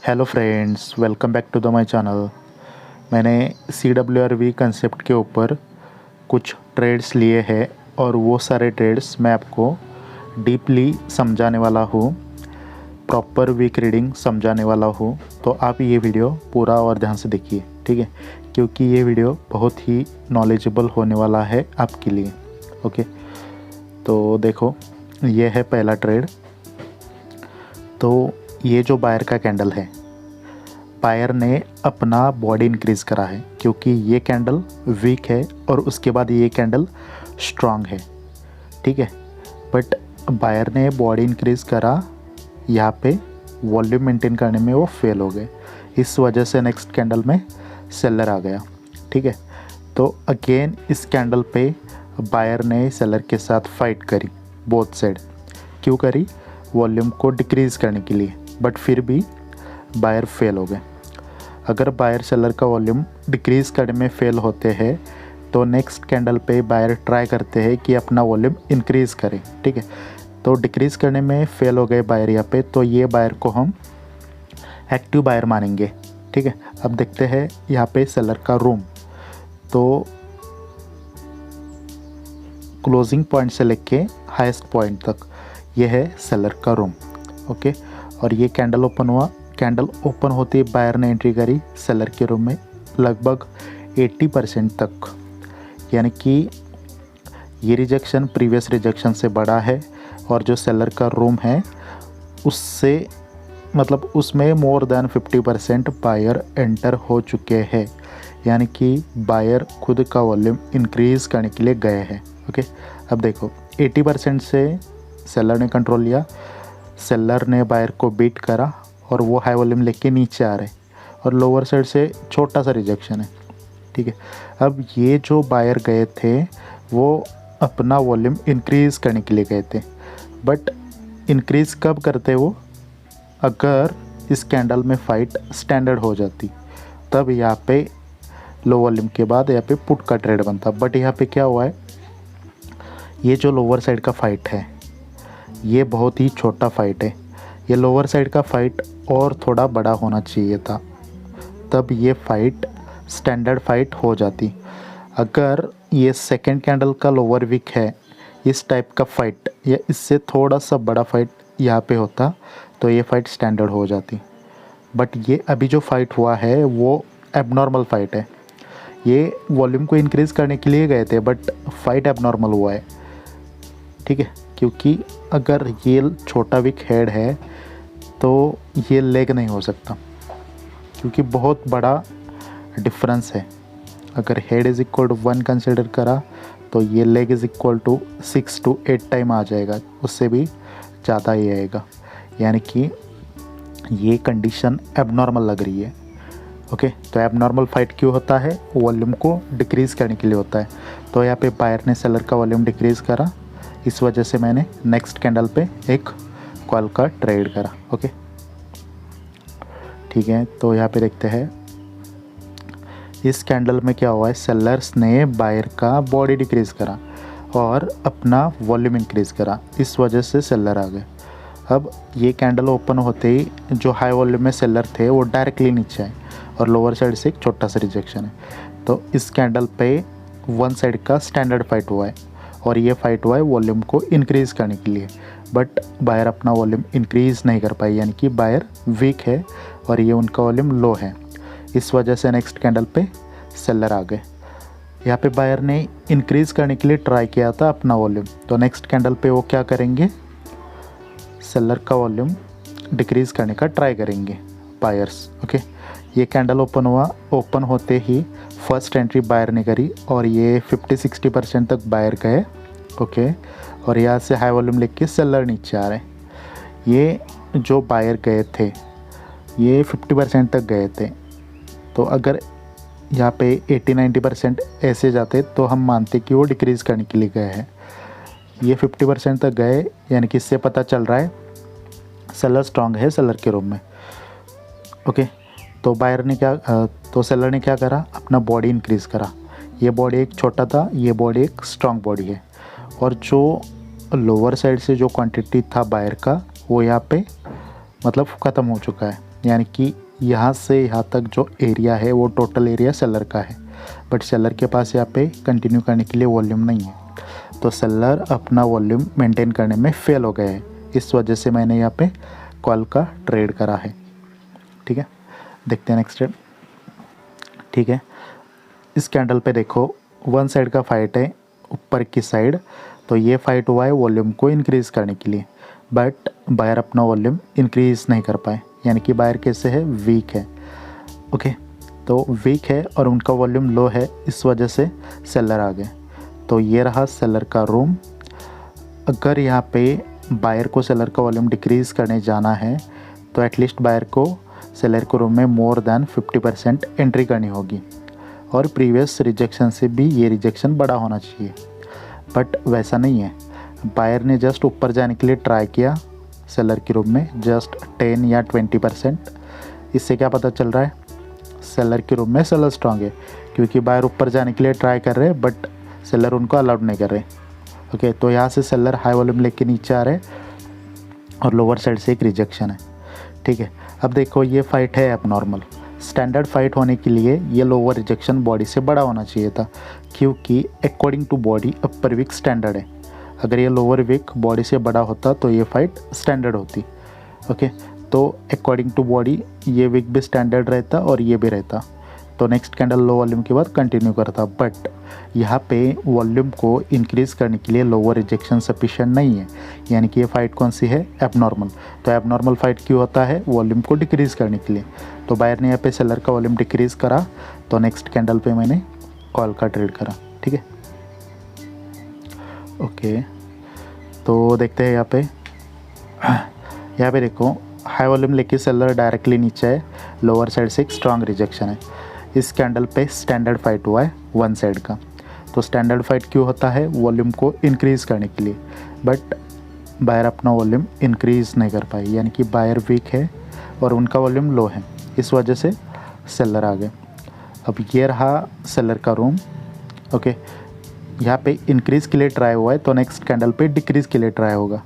Hello friends, welcome back to the my channel. मैंने CWRV concept के ऊपर कुछ ट्रेड्स लिए हैं और वो सारे ट्रेड्स मैं आपको डीपली समझाने वाला हूँ, प्रॉपर वीक रीडिंग समझाने वाला हूँ। तो आप ये वीडियो पूरा और ध्यान से देखिए, ठीक है, क्योंकि ये वीडियो बहुत ही नॉलेजेबल होने वाला है आपके लिए। ओके, तो देखो, ये है पहला ट्रेड। तो ये जो बायर का कैंडल है, बायर ने अपना बॉडी इंक्रीज़ करा है क्योंकि ये कैंडल वीक है और उसके बाद ये कैंडल स्ट्रांग है, ठीक है। बट बायर ने बॉडी इंक्रीज़ करा, यहाँ पे वॉल्यूम मेंटेन करने में वो फेल हो गए, इस वजह से नेक्स्ट कैंडल में सेलर आ गया, ठीक है। तो अगेन इस कैंडल पे बायर ने सेलर के साथ फाइट करी, बोथ साइड। क्यों करी? वॉल्यूम को डिक्रीज़ करने के लिए, बट फिर भी बायर फेल हो गए। अगर बायर सेलर का वॉल्यूम डिक्रीज़ करने में फेल होते हैं तो नेक्स्ट कैंडल पे बायर ट्राई करते हैं कि अपना वॉल्यूम इंक्रीज़ करें, ठीक है। तो डिक्रीज़ करने में फेल हो गए बायर यहाँ पे, तो ये बायर को हम एक्टिव बायर मानेंगे, ठीक है। अब देखते हैं यहाँ पे सेलर का रूम। तो क्लोजिंग पॉइंट से लेके हाईएस्ट पॉइंट तक ये है सेलर का रूम, ओके। और ये कैंडल ओपन हुआ, कैंडल ओपन होते ही बायर ने एंट्री करी सेलर के रूम में लगभग 80% तक, यानी कि ये रिजेक्शन प्रीवियस रिजेक्शन से बड़ा है और जो सेलर का रूम है उससे मतलब उसमें मोर देन 50% बायर एंटर हो चुके हैं, यानी कि बायर खुद का वॉल्यूम इंक्रीज़ करने के लिए गए हैं, ओके। अब देखो, 80% से सेलर ने कंट्रोल लिया, सेलर ने बायर को बीट करा और वो हाई वॉल्यूम लेके नीचे आ रहे और लोअर साइड से छोटा सा रिजेक्शन है, ठीक है। अब ये जो बायर गए थे वो अपना वॉल्यूम इंक्रीज़ करने के लिए गए थे, बट इंक्रीज़ कब करते वो? अगर इस कैंडल में फाइट स्टैंडर्ड हो जाती, तब यहाँ पे लो वॉल्यूम के बाद यहाँ पे पुट का ट्रेड बनता। बट यहाँ पे क्या हुआ है, ये जो लोअर साइड का फाइट है ये बहुत ही छोटा फाइट है। ये लोअर साइड का फाइट और थोड़ा बड़ा होना चाहिए था, तब ये फाइट स्टैंडर्ड फाइट हो जाती। अगर ये सेकंड कैंडल का लोअर वीक है, इस टाइप का फाइट या इससे थोड़ा सा बड़ा फाइट यहाँ पे होता तो ये फाइट स्टैंडर्ड हो जाती। बट ये अभी जो फाइट हुआ है वो एबनॉर्मल फाइट है। ये वॉल्यूम को इंक्रीज़ करने के लिए गए थे बट फाइट एबनॉर्मल हुआ है, ठीक है। क्योंकि अगर ये छोटा वीक हेड है तो ये लेग नहीं हो सकता, क्योंकि बहुत बड़ा डिफरेंस है। अगर head is equal to 1 consider करा तो ये leg is equal to 6 to 8 time आ जाएगा, उससे भी ज़्यादा ही आएगा, यानी कि ये कंडीशन एबनॉर्मल लग रही है, ओके। तो एबनॉर्मल फाइट क्यों होता है? वॉल्यूम को डिक्रीज़ करने के लिए होता है। तो यहाँ पे बायर ने सेलर का वॉल्यूम डिक्रीज़ करा, इस वजह से मैंने नेक्स्ट कैंडल पे एक कॉल का ट्रेड करा, ओके, ठीक है। तो यहाँ पे देखते हैं इस कैंडल में क्या हुआ है, सेलर्स ने बायर का बॉडी डिक्रीज़ करा और अपना वॉल्यूम इंक्रीज़ करा, इस वजह से सेलर आ गए। अब ये कैंडल ओपन होते ही जो हाई वॉल्यूम में सेलर थे वो डायरेक्टली नीचे आए और लोअर साइड से एक छोटा सा रिजेक्शन है। तो इस कैंडल पे वन साइड का स्टैंडर्ड फाइट हुआ है और ये फाइट हुआ है वॉल्यूम को इंक्रीज़ करने के लिए, बट बायर अपना वॉल्यूम इंक्रीज़ नहीं कर पाई, यानी कि बायर वीक है और ये उनका वॉल्यूम लो है, इस वजह से नेक्स्ट कैंडल पे सेलर आ गए। यहाँ पे बायर ने इंक्रीज़ करने के लिए ट्राई किया था अपना वॉल्यूम, तो नेक्स्ट कैंडल पे वो क्या करेंगे, सेलर का वॉल्यूम डिक्रीज़ करने का ट्राई करेंगे बायर्स, ओके। ये कैंडल ओपन हुआ, ओपन होते ही फर्स्ट एंट्री बायर ने करी और ये 50-60% तक बायर गए, ओके। और यहाँ से हाई वॉल्यूम लेके सेलर नीचे आ रहे हैं। ये जो बायर गए थे ये 50% तक गए थे, तो अगर यहाँ पे 80-90% ऐसे जाते तो हम मानते कि वो डिक्रीज़ करने के लिए गए हैं। ये 50% तक गए, यानी कि इससे पता चल रहा है सेलर स्ट्रांग है सेलर के रूम में, ओके। तो बायर ने तो सेलर ने क्या करा, अपना बॉडी इंक्रीज़ करा। ये बॉडी एक छोटा था, ये बॉडी एक स्ट्रांग बॉडी है, और जो लोअर साइड से जो क्वांटिटी था बायर का वो यहाँ पे मतलब ख़त्म हो चुका है, यानी कि यहाँ से यहाँ तक जो एरिया है वो टोटल एरिया सेलर का है, बट सेलर के पास यहाँ पे कंटिन्यू करने के लिए वॉल्यूम नहीं है। तो सेलर अपना वॉल्यूम मेंटेन करने में फेल हो गए हैं, इस वजह से मैंने यहाँ पे कॉल का ट्रेड करा है। ठीक है, देखते हैं नेक्स्ट ट्रेड। ठीक है, इस कैंडल पे देखो वन साइड का फाइट है ऊपर की साइड, तो ये फाइट हुआ है वॉल्यूम को इंक्रीज़ करने के लिए, बट बायर अपना वॉल्यूम इंक्रीज़ नहीं कर पाए, यानी कि बायर कैसे है, वीक है। ओके, तो वीक है और उनका वॉल्यूम लो है, इस वजह से सेलर आ गए। तो ये रहा सेलर का रूम। अगर यहाँ पे बायर को सेलर का वॉल्यूम डिक्रीज़ करने जाना है तो एटलीस्ट बायर को सेलर के रूम में मोर देन 50% एंट्री करनी होगी, और प्रीवियस रिजेक्शन से भी ये रिजेक्शन बड़ा होना चाहिए, बट वैसा नहीं है। बायर ने जस्ट ऊपर जाने के लिए ट्राई किया सेलर के रूम में, जस्ट 10 या 20%। इससे क्या पता चल रहा है, सेलर के रूम में सेलर स्ट्रांग है, क्योंकि बायर ऊपर जाने के लिए ट्राई कर रहे हैं बट सेलर उनको अलाउड नहीं कर रहे। ओके, तो यहाँ से सेलर हाई वॉल्यूम लेके नीचे आ रहे हैं और लोअर साइड से एक रिजेक्शन है। ठीक है, अब देखो ये फाइट है एबनॉर्मल। स्टैंडर्ड फाइट होने के लिए ये लोअर रिजेक्शन बॉडी से बड़ा होना चाहिए था, क्योंकि according to body upper wick standard है। अगर ये लोअर विक बॉडी से बड़ा होता तो ये फाइट स्टैंडर्ड होती। ओके, तो अकॉर्डिंग टू बॉडी ये विक भी स्टैंडर्ड रहता और ये भी रहता, तो नेक्स्ट कैंडल लो वॉल्यूम के बाद कंटिन्यू करता। बट यहाँ पे वॉल्यूम को इंक्रीज़ करने के लिए लोअर रिजेक्शन सफिशिएंट नहीं है, यानी कि ये फाइट कौन सी है, एबनॉर्मल। तो एबनॉर्मल फाइट क्यों होता है, वॉल्यूम को डिक्रीज़ करने के लिए। तो बायर ने यहाँ पे सेलर का वॉल्यूम डिक्रीज़ करा, तो नेक्स्ट कैंडल पे मैंने कॉल का ट्रेड करा। ठीक है, ओके, तो देखते हैं यहाँ पे देखो हाई वॉल्यूम लेके सेलर डायरेक्टली नीचे है, लोअर साइड से एक स्ट्रांग रिजेक्शन है। इस कैंडल पे स्टैंडर्ड फाइट हुआ है वन साइड का। तो स्टैंडर्ड फाइट क्यों होता है, वॉल्यूम को इंक्रीज़ करने के लिए, बट बायर अपना वॉल्यूम इंक्रीज़ नहीं कर पाए, यानी कि बायर वीक है और उनका वॉल्यूम लो है, इस वजह से सेलर आ गए। अब ये रहा सेलर का रूम। ओके, यहाँ पे इंक्रीज़ के लिए ट्राई हुआ है, तो नेक्स्ट कैंडल पे डिक्रीज़ के लिए ट्राई होगा।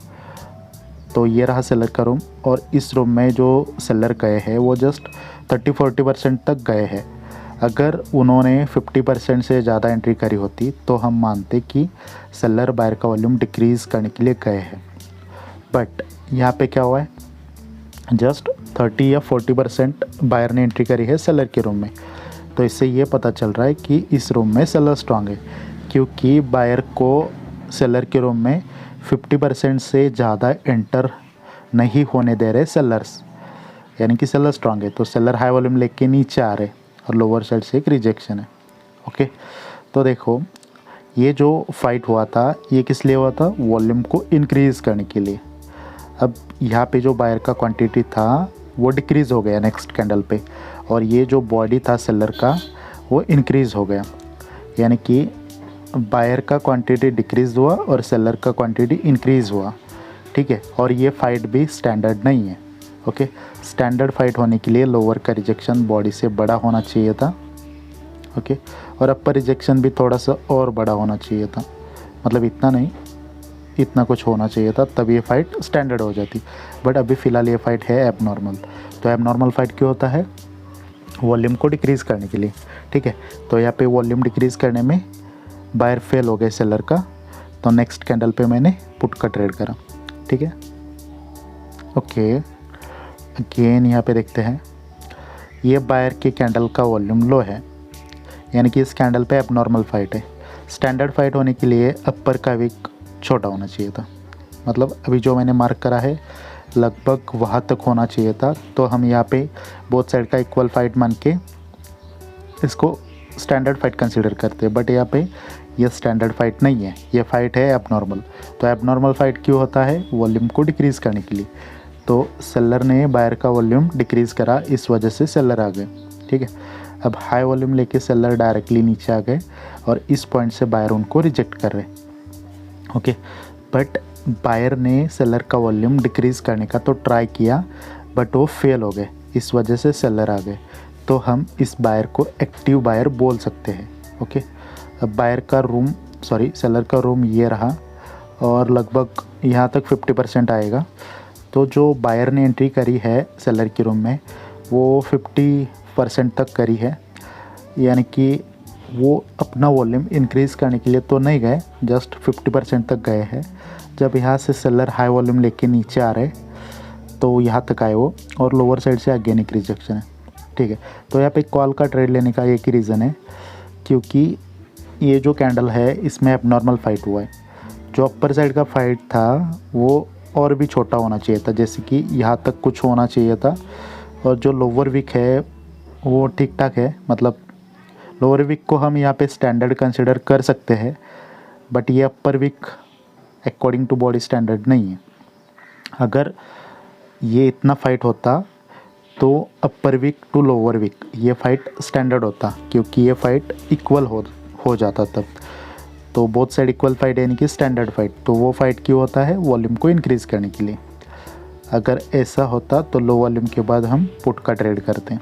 तो ये रहा सेलर का रूम, और इस रूम में जो सेलर गए हैं वो जस्ट 30-40% तक गए हैं। अगर उन्होंने 50% से ज़्यादा एंट्री करी होती तो हम मानते कि सेलर बायर का वॉल्यूम डिक्रीज़ करने के लिए गए हैं, बट यहाँ पे क्या हुआ है, जस्ट 30 या 40% बायर ने एंट्री करी है सेलर के रूम में। तो इससे ये पता चल रहा है कि इस रूम में सेलर स्ट्रांग है, क्योंकि बायर को सेलर के रूम में 50% से ज़्यादा एंटर नहीं होने दे रहे सेलर्स, यानी कि सेलर स्ट्रांग है। तो सेलर हाई वॉल्यूम लेके नीचे आ रहे और लोअर साइड से एक रिजेक्शन है। ओके, तो देखो ये जो फाइट हुआ था ये किस लिए हुआ था, वॉल्यूम को इंक्रीज़ करने के लिए। अब यहाँ पे जो बायर का क्वांटिटी था वो डिक्रीज़ हो गया नेक्स्ट कैंडल पे, और ये जो बॉडी था सेलर का वो इंक्रीज़ हो गया, यानी कि बायर का क्वांटिटी डिक्रीज़ हुआ और सेलर का क्वांटिटी इंक्रीज़ हुआ। ठीक है, और ये फाइट भी स्टैंडर्ड नहीं है। ओके, स्टैंडर्ड फाइट होने के लिए लोअर का रिजेक्शन बॉडी से बड़ा होना चाहिए था। ओके, और अपर रिजेक्शन भी थोड़ा सा और बड़ा होना चाहिए था, मतलब इतना नहीं, इतना कुछ होना चाहिए था, तब ये फाइट स्टैंडर्ड हो जाती। बट अभी फ़िलहाल ये फाइट है एबनॉर्मल। तो एबनॉर्मल फाइट क्यों होता है, वॉल्यूम को डिक्रीज़ करने के लिए। ठीक है, तो यहाँ पे वॉल्यूम डिक्रीज़ करने में बायर फेल हो गए सेलर का, तो नेक्स्ट कैंडल पे मैंने पुट का ट्रेड करा। ठीक है, ओके, अगेन यहाँ पे देखते हैं ये बायर के कैंडल का वॉल्यूम लो है, यानी कि इस कैंडल पे एबनॉर्मल फाइट है। स्टैंडर्ड फाइट होने के लिए अपर का विक छोटा होना चाहिए था, मतलब अभी जो मैंने मार्क करा है लगभग वहाँ तक होना चाहिए था। तो हम यहाँ पे बोथ साइड का इक्वल फाइट मान के इसको स्टैंडर्ड फाइट कंसीडर करते हैं, बट यहाँ पे ये स्टैंडर्ड फाइट नहीं है, ये फाइट है एबनॉर्मल। तो एबनॉर्मल फाइट क्यों होता है, वॉल्यूम को डिक्रीज़ करने के लिए। तो सेलर ने बायर का वॉल्यूम डिक्रीज़ करा, इस वजह से सेलर आ गए। ठीक है, अब हाई वॉल्यूम लेके सेलर डायरेक्टली नीचे आ गए और इस पॉइंट से बायर उनको रिजेक्ट कर रहे। ओके, बट बायर ने सेलर का वॉल्यूम डिक्रीज़ करने का तो ट्राई किया, बट वो फेल हो गए, इस वजह से सेलर आ गए। तो हम इस बायर को एक्टिव बायर बोल सकते हैं। ओके, अब बायर का रूम सेलर का रूम ये रहा, और लगभग यहाँ तक 50% आएगा। तो जो बायर ने एंट्री करी है सेलर की रूम में वो 50% तक करी है, यानी कि वो अपना वॉल्यूम इंक्रीज़ करने के लिए तो नहीं गए, जस्ट 50% तक गए हैं। जब यहाँ से सेलर हाई वॉल्यूम लेके नीचे आ रहे तो यहाँ तक आए वो, और लोअर साइड से अगेन एक रिजेक्शन है, ठीक है। तो यहाँ पे कॉल का ट्रेड लेने का एक ही रीज़न है, क्योंकि ये जो कैंडल है इसमें एबनॉर्मल फाइट हुआ है। जो अपर साइड का फाइट था वो और भी छोटा होना चाहिए था, जैसे कि यहाँ तक कुछ होना चाहिए था, और जो लोअर विक है वो ठीक ठाक है, मतलब लोअर विक को हम यहाँ पे स्टैंडर्ड कंसिडर कर सकते हैं, बट ये upper wick according to body standard नहीं है। अगर ये इतना फाइट होता तो upper wick to lower wick ये फाइट स्टैंडर्ड होता, क्योंकि ये फाइट इक्वल हो जाता तब। तो बोथ साइड इक्वल फाइट यानी कि स्टैंडर्ड फाइट। तो वो फाइट क्यों होता है? वॉल्यूम को इंक्रीज़ करने के लिए। अगर ऐसा होता तो लो वॉल्यूम के बाद हम पुट का ट्रेड करते हैं,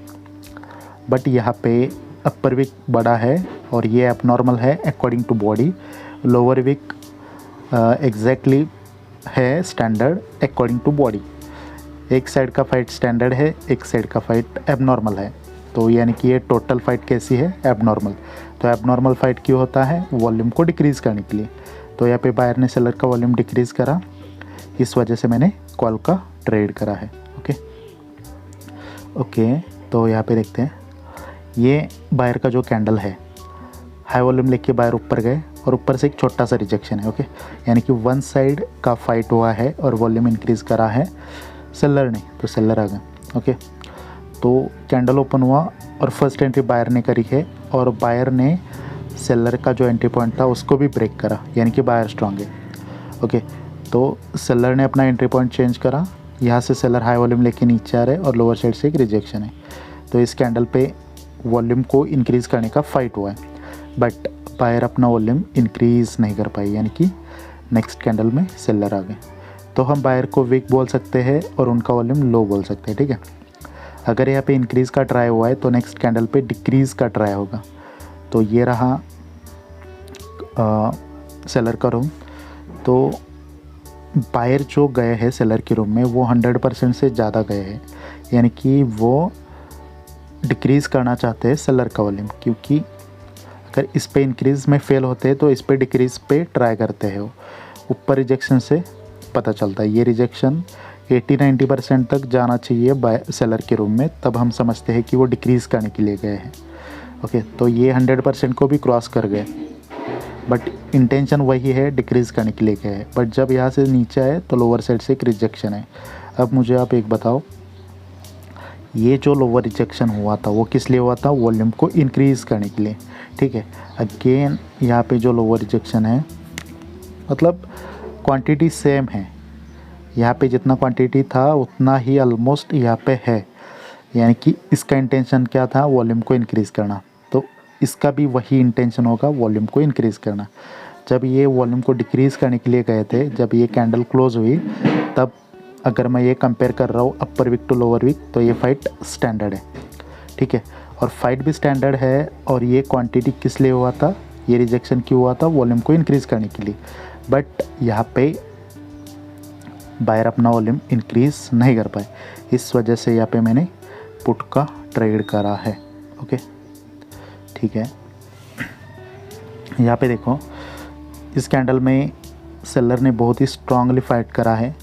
बट यहाँ पे अपर विक बड़ा है और ये एबनॉर्मल है according to body. Lower wick exactly है स्टैंडर्ड अकॉर्डिंग टू बॉडी। एक साइड का फाइट स्टैंडर्ड है, एक साइड का फाइट एबनॉर्मल है, तो यानी कि ये टोटल फाइट कैसी है? एबनॉर्मल। तो एबनॉर्मल फाइट क्यों होता है? वॉल्यूम को डिक्रीज़ करने के लिए। तो यहाँ पे बायर ने सेलर का वॉल्यूम डिक्रीज़ करा, इस वजह से मैंने कॉल का ट्रेड करा है। ओके, तो यहाँ पे देखते हैं, ये बायर का जो कैंडल है हाई वॉल्यूम लेके बायर ऊपर गए और ऊपर से एक छोटा सा रिजेक्शन है। ओके, यानी कि वन साइड का फाइट हुआ है और वॉल्यूम इंक्रीज़ करा है सेलर ने, तो सेलर आ गए। ओके, तो कैंडल ओपन हुआ और फर्स्ट एंट्री बायर ने करी है, और बायर ने सेलर का जो एंट्री पॉइंट था उसको भी ब्रेक करा, यानी कि बायर स्ट्रांग है। ओके, तो सेलर ने अपना एंट्री पॉइंट चेंज करा, यहाँ से सेलर हाई वॉल्यूम लेके नीचे आ रहे और लोअर साइड से एक रिजेक्शन है। तो इस कैंडल पे वॉल्यूम को इंक्रीज़ करने का फाइट हुआ है, बट बायर अपना वॉल्यूम इंक्रीज़ नहीं कर पाई, यानी कि नेक्स्ट कैंडल में सेलर आ गए। तो हम बायर को वीक बोल सकते हैं और उनका वॉल्यूम लो बोल सकते हैं, ठीक है। अगर यहाँ पे इंक्रीज़ का ट्राई हुआ है तो नेक्स्ट कैंडल पे डिक्रीज़ का ट्राई होगा। तो ये रहा सेलर का रूम। तो बायर जो गए हैं सेलर के रूम में वो 100% से ज़्यादा गए हैं, यानी कि वो डिक्रीज़ करना चाहते हैं सेलर का वॉल्यूम, क्योंकि अगर इस पे इंक्रीज़ में फेल होते हैं तो इस पे डिक्रीज़ पे ट्राई करते हैं। वो ऊपर रिजेक्शन से पता चलता है, ये रिजेक्शन 80-90% तक जाना चाहिए बाय सेलर के रूम में, तब हम समझते हैं कि वो डिक्रीज़ करने के लिए गए हैं। ओके, तो ये 100% को भी क्रॉस कर गए, बट इंटेंशन वही है, डिक्रीज़ करने के लिए गए हैं। बट जब यहाँ से नीचे आए तो लोअर साइड से एक रिजेक्शन है। अब मुझे आप एक बताओ, ये जो लोअर रिजेक्शन हुआ था वो किस लिए हुआ था? वॉल्यूम को इंक्रीज़ करने के लिए, ठीक है। अगेन यहाँ पे जो लोअर रिजेक्शन है, मतलब क्वांटिटी सेम है, यहाँ पे जितना क्वांटिटी था उतना ही ऑलमोस्ट यहाँ पे है, यानी कि इसका इंटेंशन क्या था? वॉल्यूम को इंक्रीज़ करना। तो इसका भी वही इंटेंशन होगा, वॉल्यूम को इंक्रीज़ करना। जब ये वॉल्यूम को डिक्रीज़ करने के लिए गए थे, जब ये कैंडल क्लोज हुई, तब अगर मैं ये कंपेयर कर रहा हूँ अपर विक टू लोअर विक, तो ये फाइट स्टैंडर्ड है, ठीक है। और फाइट भी स्टैंडर्ड है, और ये क्वांटिटी किस लिए हुआ था? ये रिजेक्शन क्यों हुआ था? वॉल्यूम को इंक्रीज़ करने के लिए। बट यहाँ पे बायर अपना वॉल्यूम इंक्रीज़ नहीं कर पाए, इस वजह से यहाँ पे मैंने पुट का ट्रेड करा है। ओके, ठीक है। यहाँ पे देखो, इस कैंडल में सेलर ने बहुत ही स्ट्रांगली फाइट करा है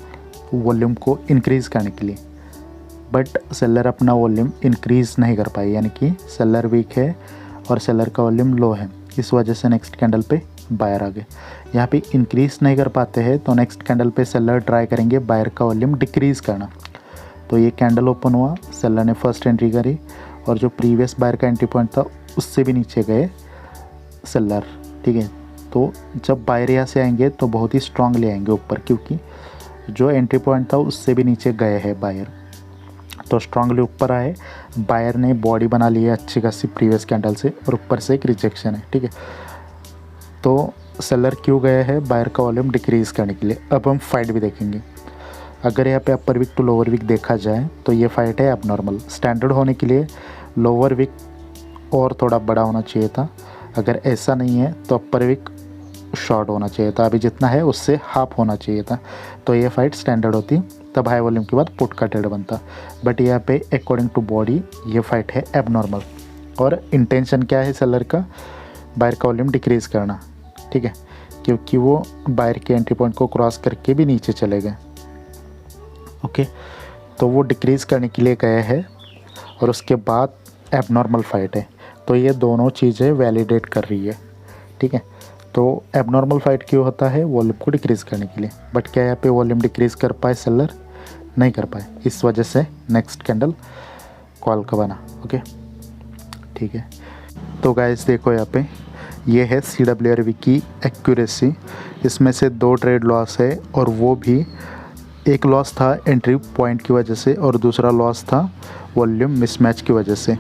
वॉल्यूम को इंक्रीज़ करने के लिए, बट सेलर अपना वॉल्यूम इंक्रीज़ नहीं कर पाए, यानी कि सेलर वीक है और सेलर का वॉल्यूम लो है, इस वजह से नेक्स्ट कैंडल पे बायर आ गए। यहाँ पे इंक्रीज़ नहीं कर पाते हैं तो नेक्स्ट कैंडल पे सेलर ट्राई करेंगे बायर का वॉल्यूम डिक्रीज़ करना। तो ये कैंडल ओपन हुआ, सेलर ने फर्स्ट एंट्री करी, और जो प्रीवियस बायर का एंट्री पॉइंट था उससे भी नीचे गए सेलर, ठीक है। तो जब बायर यहाँ से आएंगे तो बहुत ही स्ट्रांगली आएंगे ऊपर, क्योंकि जो एंट्री पॉइंट था उससे भी नीचे गए हैं बायर, तो स्ट्रांगली ऊपर आए। बायर ने बॉडी बना ली है अच्छी खासी प्रीवियस कैंडल से, और ऊपर से एक रिजेक्शन है, ठीक है। तो सेलर क्यों गए हैं? बायर का वॉल्यूम डिक्रीज़ करने के लिए। अब हम फाइट भी देखेंगे। अगर यहाँ पे अपर विक टू लोअर विक देखा जाए तो ये फाइट है एबनॉर्मल। स्टैंडर्ड होने के लिए लोअर विक और थोड़ा बड़ा होना चाहिए था, अगर ऐसा नहीं है तो अपर विक शॉर्ट होना चाहिए था, अभी जितना है उससे हाफ होना चाहिए था, तो ये फाइट स्टैंडर्ड होती तब हाई वॉल्यूम के बाद पुट का ट्रेड बनता। बट यहाँ पे अकॉर्डिंग टू बॉडी ये फाइट है एबनॉर्मल। और इंटेंशन क्या है सेलर का, बायर का वॉल्यूम डिक्रीज़ करना, ठीक है, क्योंकि वो बायर के एंट्री पॉइंट को क्रॉस करके भी नीचे चले गए। ओके, तो वो डिक्रीज़ करने के लिए गए हैं और उसके बाद एबनॉर्मल फाइट है, तो ये दोनों चीज़ें वैलिडेट कर रही है, ठीक है। तो एबनॉर्मल फाइट क्यों होता है, वॉल्यूम को डिक्रीज़ करने के लिए। बट क्या यहाँ पे वॉल्यूम डिक्रीज़ कर पाए सेलर, नहीं कर पाए, इस वजह से नेक्स्ट कैंडल कॉल का बना। ओके, ठीक है। तो गाइस देखो यहाँ पे ये है CWRV की एक्यूरेसी। इसमें से 2 ट्रेड लॉस है और वो भी एक लॉस था एंट्री पॉइंट की वजह से और दूसरा लॉस था वॉल्यूम मिसमैच की वजह से।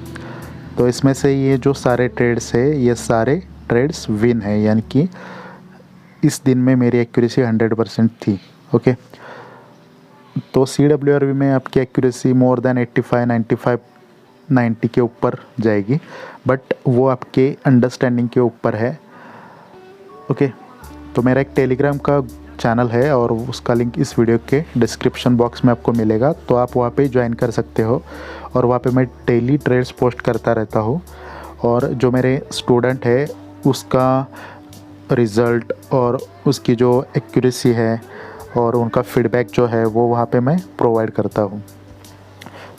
तो इसमें से ये जो सारे ट्रेड्स है ये सारे ट्रेड्स विन है, यानी कि इस दिन में मेरी एक्यूरेसी 100% थी। ओके, तो CWRV में आपकी एक्यूरेसी मोर देन 85, 95, 90 के ऊपर जाएगी, बट वो आपके अंडरस्टैंडिंग के ऊपर है। ओके, तो मेरा एक टेलीग्राम का चैनल है और उसका लिंक इस वीडियो के डिस्क्रिप्शन बॉक्स में आपको मिलेगा, तो आप वहाँ पे ज्वाइन कर सकते हो। और वहाँ पे मैं डेली ट्रेड्स पोस्ट करता रहता हूँ और जो मेरे स्टूडेंट है उसका रिज़ल्ट और उसकी जो एक्यूरेसी है और उनका फीडबैक जो है वो वहाँ पे मैं प्रोवाइड करता हूँ।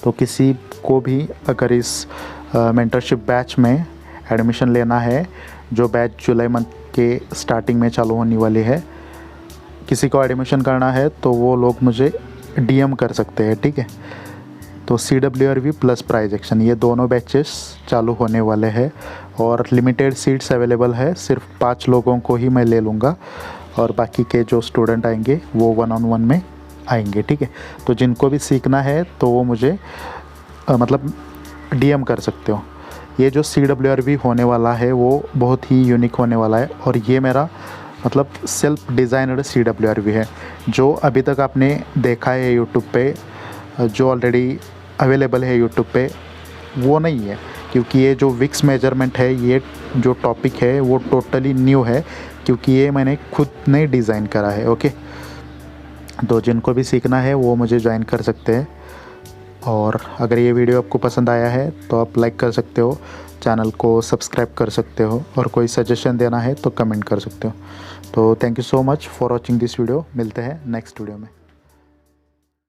तो किसी को भी अगर इस मेंटरशिप बैच में एडमिशन लेना है, जो बैच जुलाई मंथ के स्टार्टिंग में चालू होने वाली है, किसी को एडमिशन करना है तो वो लोग मुझे DM कर सकते हैं, ठीक है। तो CWRV प्लस प्राइज एक्शन ये दोनों बैचेस चालू होने वाले हैं और लिमिटेड सीट्स अवेलेबल है, सिर्फ 5 लोगों को ही मैं ले लूँगा और बाकी के जो स्टूडेंट आएंगे वो 1-on-1 में आएंगे, ठीक है। तो जिनको भी सीखना है तो वो मुझे मतलब DM कर सकते हो। ये जो CWRV होने वाला है वो बहुत ही यूनिक होने वाला है और ये मेरा मतलब सेल्फ डिज़ाइनड CWRV है। जो अभी तक आपने देखा है यूट्यूब पे, जो ऑलरेडी अवेलेबल है यूट्यूब पे, वो नहीं है, क्योंकि ये जो विक्स मेजरमेंट है, ये जो टॉपिक है वो टोटली न्यू है, क्योंकि ये मैंने खुद ने डिज़ाइन करा है। ओके, तो जिनको भी सीखना है वो मुझे ज्वाइन कर सकते हैं। और अगर ये वीडियो आपको पसंद आया है तो आप लाइक कर सकते हो, चैनल को सब्सक्राइब कर सकते हो और कोई सजेशन देना है तो कमेंट कर सकते हो। तो thank you so much for watching this video. मिलते हैं नेक्स्ट वीडियो में।